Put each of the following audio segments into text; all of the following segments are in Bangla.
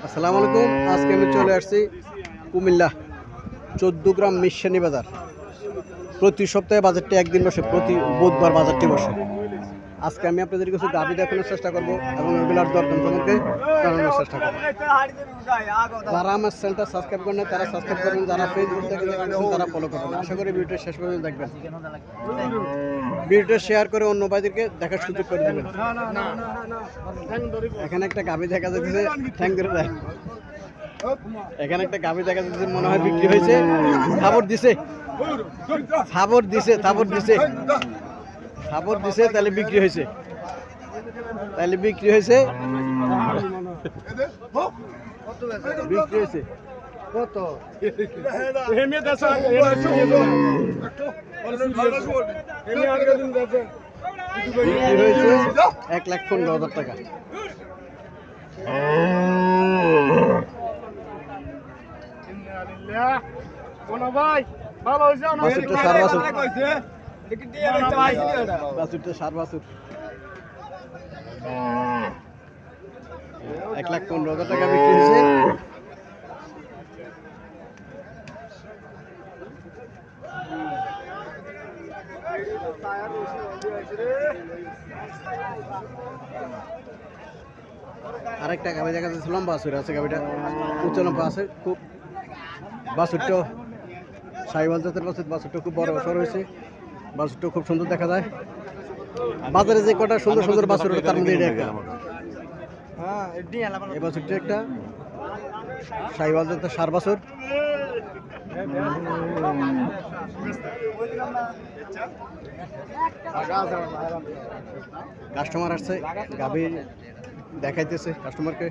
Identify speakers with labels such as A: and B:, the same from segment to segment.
A: আসসালামু আলাইকুম। আজকে আমি চলে আসছি কুমিল্লা 14 গ্রাম মিশানি বাজার। প্রতি সপ্তাহে বাজারটি একদিন বসে, প্রতি বুধবার বাজারটি বসে। আজকে আমি আপনাদের কিছু গাভী দেখানোর চেষ্টা করবো এবং এগুলোর দরদাম সম্পর্কে জানানোর চেষ্টা করবো। যারা আমার চ্যানেলটা সাবস্ক্রাইব করেন তারা সাবস্ক্রাইব করবেন, যারা ফেসবুক থেকে দেখছেন তারা ফলো করবেন। আশা করি ভিডিওটা শেষ পর্যন্ত দেখবেন, ভিডিওটা শেয়ার করে অন্য ভাইদেরকে দেখার সুযোগ করে দেবেন। এখানে একটা গাভী দেখা যাচ্ছে, ঠ্যাং ধরে দেয়। এখানে একটা গাভী দেখা যাচ্ছে, মনে হয় বিক্রি হয়েছে। খাবার দিছে, খাবার দিছে, খাবার দিছে, খাবার দিছে, তাহলে বিক্রি হয়েছে, তাহলে বিক্রি হয়েছে, বিক্রি হয়েছে কত? বিক্রি হয়েছে 1,15,000 টাকা। বাছুরটা সার বাছুর, বাছুরটা সার বাছুর। 1,15,000 টাকা বিক্রি হয়েছে। আরেকটা গাভী দেখা যাচ্ছে, লম্বা বাছুর আছে, গাভীটা উচ্চ লম্বা আছে খুব। বাছুরটা সাইওয়াল জাতের বাছুর, বাছুরটা খুব বড় বছর হয়েছে, বাছুরটা খুব সুন্দর দেখা যায়। বাজারে যে কটা সুন্দর সুন্দর বাছুর তার মধ্যে এটা একটা। এই বাছুরটা একটা সাইওয়াল জাতের সার বাছুর। কাস্টমার আসছে, গাভী দেখাইতেছে কাস্টমারকে।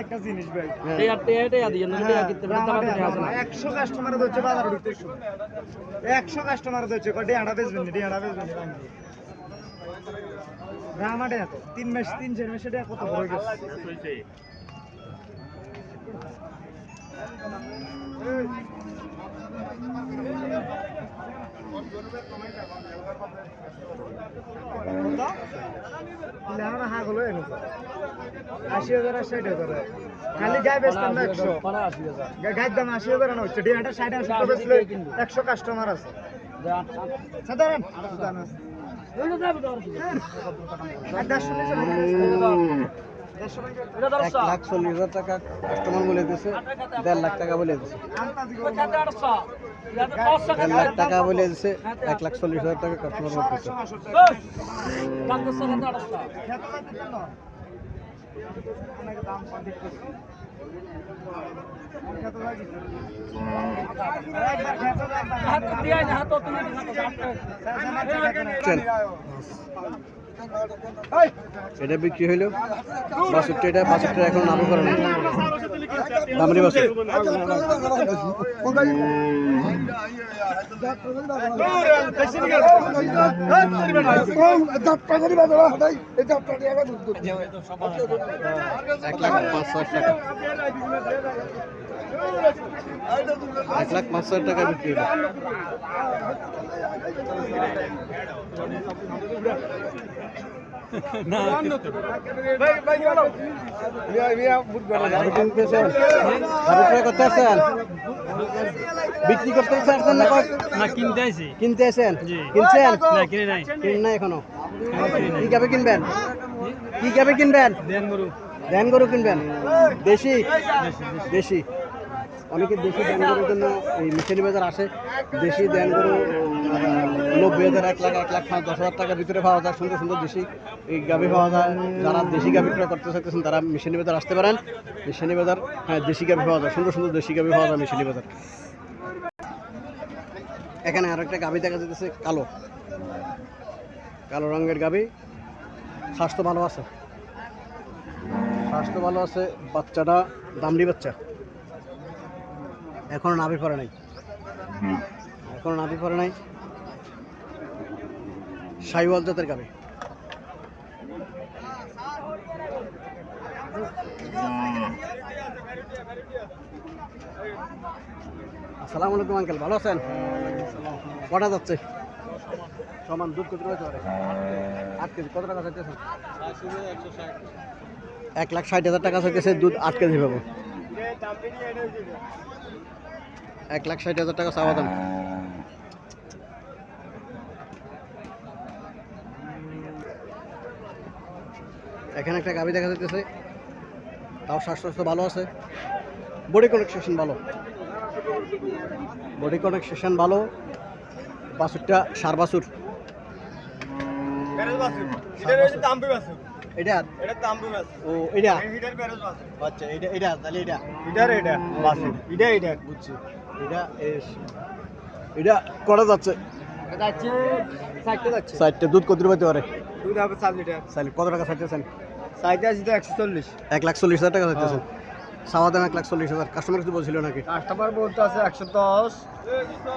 B: একটা জিনিস ভাই,
A: 100 কাস্টমার হচ্ছে বাজার ঢুকতে, 100 কাস্টমার হচ্ছে ডেয়াটা বেচবেন, ডেয়াটা বেচবেন। রামাডে এত 3 মাস 3-4 মাসে কত বড় গেছে। খালি গায়ে বেচতাম না 100, গায়ের দাম 80,000 আনা হচ্ছে। ডিয়াটা 60-80 বেচলে 100 কাস্টমার আছে। সাধারণ 1,40,000 টাকা কাস্টমার বলে দিচ্ছে, 1.5 লাখ টাকা বলে দিচ্ছে, 1.5 লাখ টাকা বলে দিচ্ছে, 1,40,000 টাকা কাস্টমার বলতেছে। এটা বিক্রি হইলো বাছুরটা, এটা বাছুরটা এখন নামও করে না, দামরি বাছুর। ৳1,05,000 টাকা বিক্রি হলো। বিক্রি করতে চাচ্ছেন না? কিনতে আসেন? কিনছেন? কিনে নাই এখনো? কি গাবে কিনবেন? কি গাবে কিনবেন? দেন গরু কিনবেন? দেশি? দেশি। অনেকে দেশি দেন গরুর জন্য এই মিশালি বাজার আসে। দেশি দেন গরু 90,000, 1 লাখ, 1,10,000 টাকার ভিতরে পাওয়া যায়। সুন্দর সুন্দর দেশি এই গাভী পাওয়া যায়। যারা দেশি গাভী ক্রয় করতে চাইতেছেন তারা মিশালি বাজার আসতে পারেন। মিশালি বাজার, হ্যাঁ, দেশি গাভী পাওয়া যায়, সুন্দর সুন্দর দেশি গাভী পাওয়া যায় মিশালি বাজার। এখানে আর একটা গাভী দেখা যাচ্ছে, কালো কালো রঙের গাভী, স্বাস্থ্য ভালো আছে। স্বাস্থ্য ভালো আছে, বাচ্চাটা দামড়ি বাচ্চা, এখনো নাভি পড়ে নাই, এখনো নাভি পড়ে নাই। শাহিওয়াল জাতের গাভী। আসসালামু আলাইকুম আঙ্কেল, ভালো আছেন? কটা যাচ্ছে? সমান দুধ কত রয়েছে? 8 কেজি। কত টাকা চাইতেছেন? 1,60,000 টাকা চাইতেছে, দুধ 8 কেজি পাবো। 1,60,000 টাকা চাওয়া দাম। এখানে একটা গাভী দেখা যাইতেছে, তাও স্বাস্থ্য ভালো আছে, বডি কনেকশন ভালো, বডি কনেকশন ভালো। বাছুরটা সার বাছুর। এটা ও এটা আচ্ছা, এটা তাহলে এটা বুঝছি। এটা করা যাচ্ছে? 4টে। দুধ কত পাইতে পারে?
B: দুধ হবে 4 লিটার।
A: কত টাকা চাইতেছেন?
B: 140।
A: 1,40,000 টাকা চাইতেছেন। চাওয়া দাম 1,40,000। কাস্টমার কিছু বলছিল নাকি?
B: কাস্টমার বলতে আছে 110,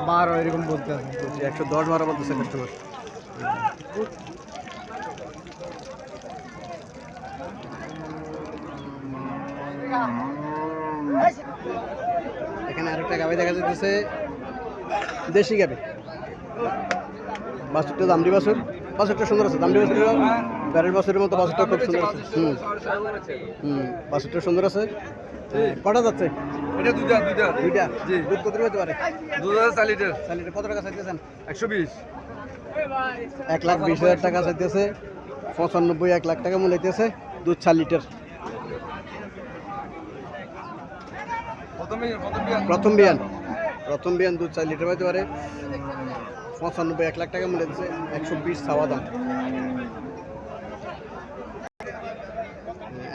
B: 12 এরকম বলতে আছে।
A: 110-12 বলতেছে কাস্টমার। এখানে আরেকটা গাভী দেখা যাচ্ছে, দেশি গাভী। বাছুরটা দামড়ি বাছুর, বাছুরটা সুন্দর আছে। দামড়ি বাছুর ব্যারের বাছুরের মতো, বাছুরটা খুব সুন্দর আছে। বাছুরটা সুন্দর আছে। কটা যাচ্ছে?
B: এটা দুইটা।
A: দুইটা।
B: জি।
A: দুধ কত পেতে পারে?
B: দুধ আছে 4 লিটার।
A: 4 লিটার। কত টাকা চাইতেছেন?
B: 120।
A: 1,20,000 টাকা চাইতেছে। 95, 1 লাখ টাকা মূল্য হইতেছে। দুধ 4 লিটার। প্রথম বিয়ান দুধ 4 লিটার পাইতে পারে। 95, 1 লাখ টাকা মূল্য হইতেছে। 120 চাওয়া দাম।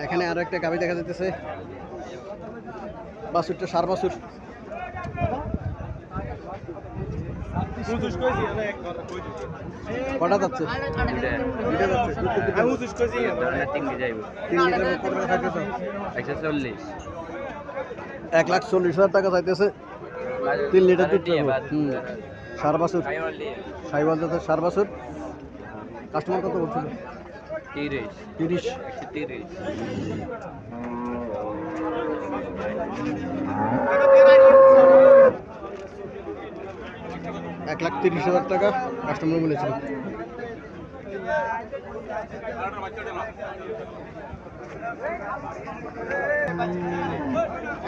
A: এখানে আরো একটা গাভী দেখা যাইতেছে, বাছুরটা সার বাছুর। কটা যাচ্ছে? দুইটা যাচ্ছে। দুধ কত দিবে? 3 লিটার। কত টাকা চাইতেছে? 1,40,000 টাকা চাইতেছে। 3 লিটার দুধ পাবে। সার বাছুর, শাহিওয়াল জাতের সার বাছুর। কাস্টমার কত বলছিল? 30। 1,30,000 টাকা কাস্টমার বলেছিল।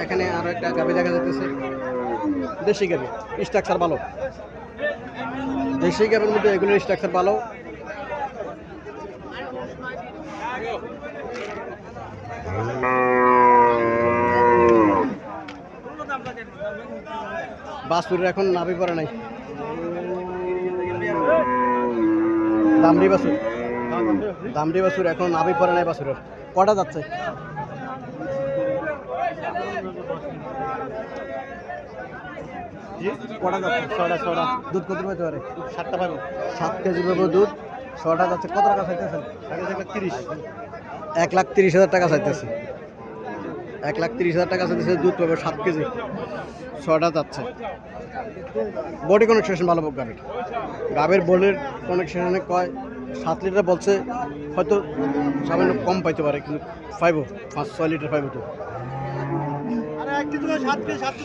A: এখানে আরো একটা গাভী দেখা যাচ্ছে, দেশি গাভী, স্ট্রাকচার ভালো। দেশি গাভীর মধ্যে এগুলোর স্ট্রাকচার ভালো। বাছুরের এখন নাভি পড়ে নাই। দামড়ি বাছুর এখন নাভি পড়ে নাই বাছুরের। কটা যাচ্ছে? কটা যাচ্ছে? 6টা। দুধ কত পাইতে পারে? 7টা পাবো। 7 কেজি পাবো দুধ। 6টা যাচ্ছে। কত টাকা চাইতেছেন? 1,30,000 টাকা চাইতেছে। 1,30,000 টাকা চাইতেছে। দুধ পাবে 7 কেজি। 6টা যাচ্ছে। বডি কনেকশন ভালো গাভীর। গাভীর বডির কনেকশনে কয় 7 লিটার বলছে, হয়তো সামান্য কম পাইতে পারে, কিন্তু 5-6 লিটার পাইব তো।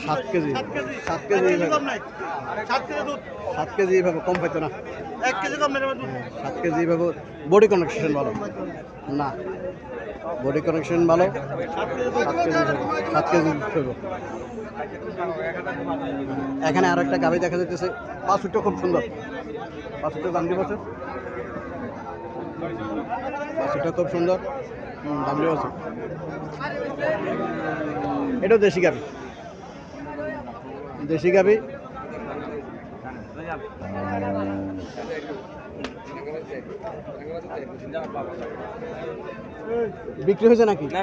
A: 7 কেজি। 7 কেজি এইভাবে কম পাইতো না। 7 কেজি এইভাবে। বডি কনেকশন ভালো না, বডি কনেকশন ভালো। 7 কেজি পাইব। এখানে আরো একটা গাভী দেখা যাচ্ছে, বাছুরটা খুব সুন্দর। বাছুরটা দামড়ি বাছুর, বাছুরটা খুব সুন্দর। দামড়ি বাছুর। এটাও দেশি গাভী। বিক্রি হয়েছে নাকি?
B: না,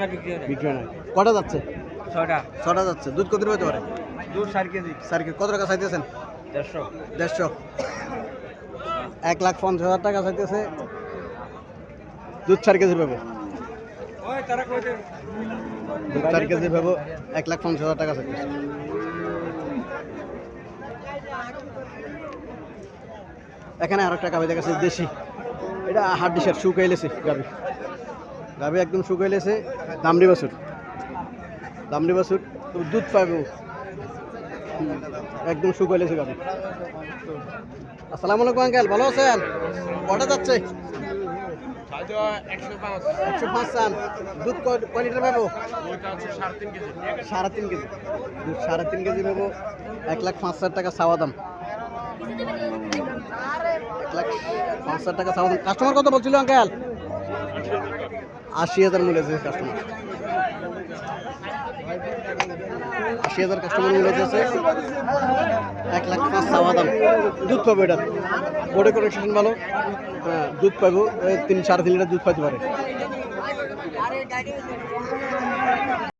A: বিক্রি হয় নাই। কটা যাচ্ছে?
B: 6টা
A: যাচ্ছে। দুধ কত পেতে পারে?
B: দুধ 4 কেজি।
A: কত টাকা চাইতেছেন? 150। 1,50,000 টাকা চাইতেছে। দুধ 4 কেজি পাবে। দুধ 4 কেজি ভেবো 1,50,000 টাকা চাইতেছে। এখানে আরেকটা গাভী দেখাচ্ছে দেশি, এটা হাড্ডিসার শুকাইলেছে গাভী, গাভী একদম শুকাইলেছে। দামড়ি বাছুর, দামড়ি বাছুর, তো দুধ পাবে একদম শুকাইলেছে গাভী। আসসালামু আলাইকুম আঙ্কেল, ভালো আছেন? কটা যাচ্ছে? 105 চান। দুধ কয় লিটার পাবো? 3.5 কেজি। দুধ 3.5 কেজি পাবো। 1,05,000 টাকা চাওয়া দাম। 1,05,000 টাকা চাওয়া দাম। কাস্টমার কত বলছিল আঙ্কেল? 80,000 মূল্য আছে কাস্টমার। 80,000 কাস্টমার মূল্য আছে। 1,05,000 চাওয়া দাম। দুধ পাবো এটা, বডি কন্ডিশন ভালো। হ্যাঁ, দুধ পাবো 3-3.5 লিটার দুধ পাইতে পারে।